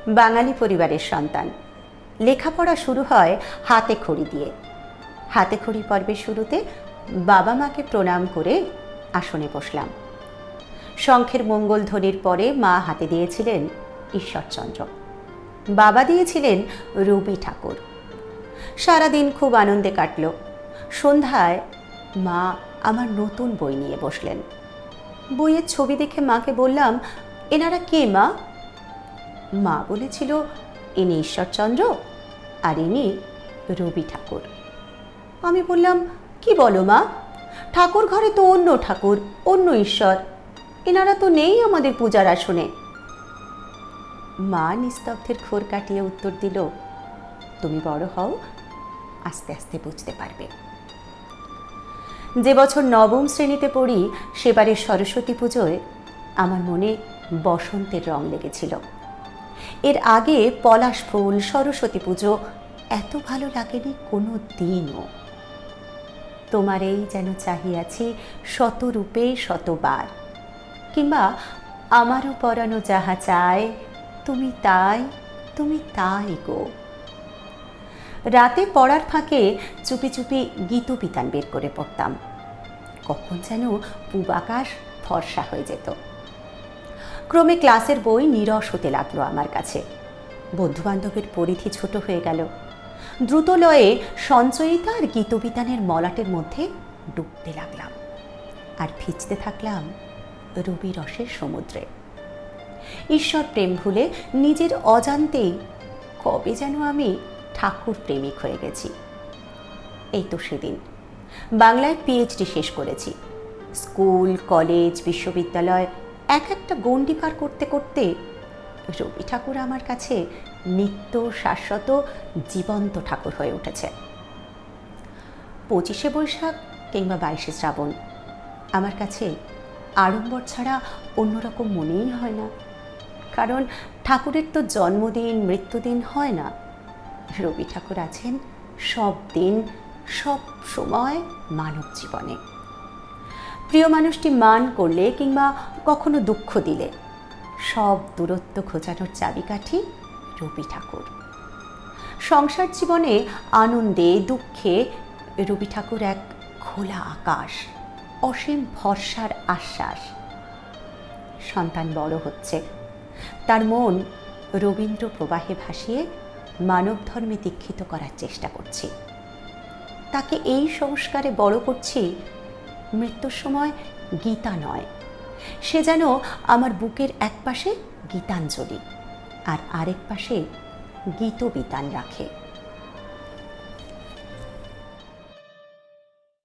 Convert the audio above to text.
বাঙালি পরিবারের সন্তান। লেখাপড়া শুরু হয় হাতে খড়ি দিয়ে। হাতে খড়ি পর্বের শুরুতে বাবা মাকে প্রণাম করে আসনে বসলাম। শঙ্খের মঙ্গলধ্বনির পরে মা হাতে দিয়েছিলেন ঈশ্বরচন্দ্র, বাবা দিয়েছিলেন রবি ঠাকুর। সারাদিন খুব আনন্দে কাটল। সন্ধ্যায় মা আমার নতুন বই নিয়ে বসলেন। বইয়ের ছবি দেখে মাকে বললাম, এনারা কে মা? মা বলেছিল, ইনি ঈশ্বরচন্দ্র আর ইনি রবি ঠাকুর। আমি বললাম, কি বলো মা? ঠাকুর ঘরে তো অন্য ঠাকুর, অন্য ঈশ্বর, এনারা তো নেই আমাদের পূজার আসনে। মা নিস্তব্ধের ঘোর কাটিয়ে উত্তর দিল, তুমি বড় হও, আস্তে আস্তে বুঝতে পারবে। যে বছর নবম শ্রেণীতে পড়ি সেবারের সরস্বতী পুজোয় আমার মনে বসন্তের রং লেগেছিল। এর আগে পলাশ ফুল, সরস্বতী পুজো এত ভালো লাগেনি কোনো দিনও। তোমার এই যেন চাহিয়াছি শতরূপে শতবার, কিংবা আমারও পরানো যাহা চায় তুমি তাই, তুমি তাই গো। রাতে পড়ার ফাঁকে চুপি চুপি গীতবিতান বের করে পড়তাম। কখন যেন পূবাকাশ ফর্সা হয়ে যেত। ক্রমে ক্লাসের বই নীরস হতে লাগলো আমার কাছে। বন্ধুবান্ধবের পরিধি ছোট হয়ে গেল। দ্রুত লয়ে সঞ্চয়িতা আর গীতবিতানের মলাটের মধ্যে ডুবতে লাগলাম, আর ভিজতে থাকলাম রবি রসের সমুদ্রে। ঈশ্বর প্রেম ভুলে নিজের অজান্তেই কবে যেন আমি ঠাকুর প্রেমিক হয়ে গেছি। এই তো সেদিন বাংলায় পিএইচডি শেষ করেছি। স্কুল, কলেজ, বিশ্ববিদ্যালয় এক একটা গণ্ডি পার করতে করতে রবি ঠাকুর আমার কাছে নিত্য শাশ্বত জীবন্ত ঠাকুর হয়ে উঠেছে। 25শে বৈশাখ কিংবা 22শে শ্রাবণ আমার কাছে আড়ম্বর ছাড়া অন্যরকম মনেই হয় না। কারণ ঠাকুরের তো জন্মদিন, মৃত্যুদিন হয় না। রবি ঠাকুর আছেন সব দিন, সব সময় মানব জীবনে। প্রিয় মানুষটি মান করলে কিংবা কখনো দুঃখ দিলে সব দূরত্ব ঘোচানোর চাবিকাঠি রবি ঠাকুর। সংসার জীবনে আনন্দে দুঃখে রবি ঠাকুর এক খোলা আকাশ, অসীম ভরসার আশ্বাস। সন্তান বড় হচ্ছে, তার মন রবীন্দ্র প্রবাহে ভাসিয়ে মানব ধর্মে দীক্ষিত করার চেষ্টা করছি। তাকে এই সংস্কারে বড় করছি। মৃত্যুর সময় গীতা নয়, সে যেন আমার বুকের এক পাশে গীতাঞ্জলি আর আরেক পাশে গীতবিতান রাখে।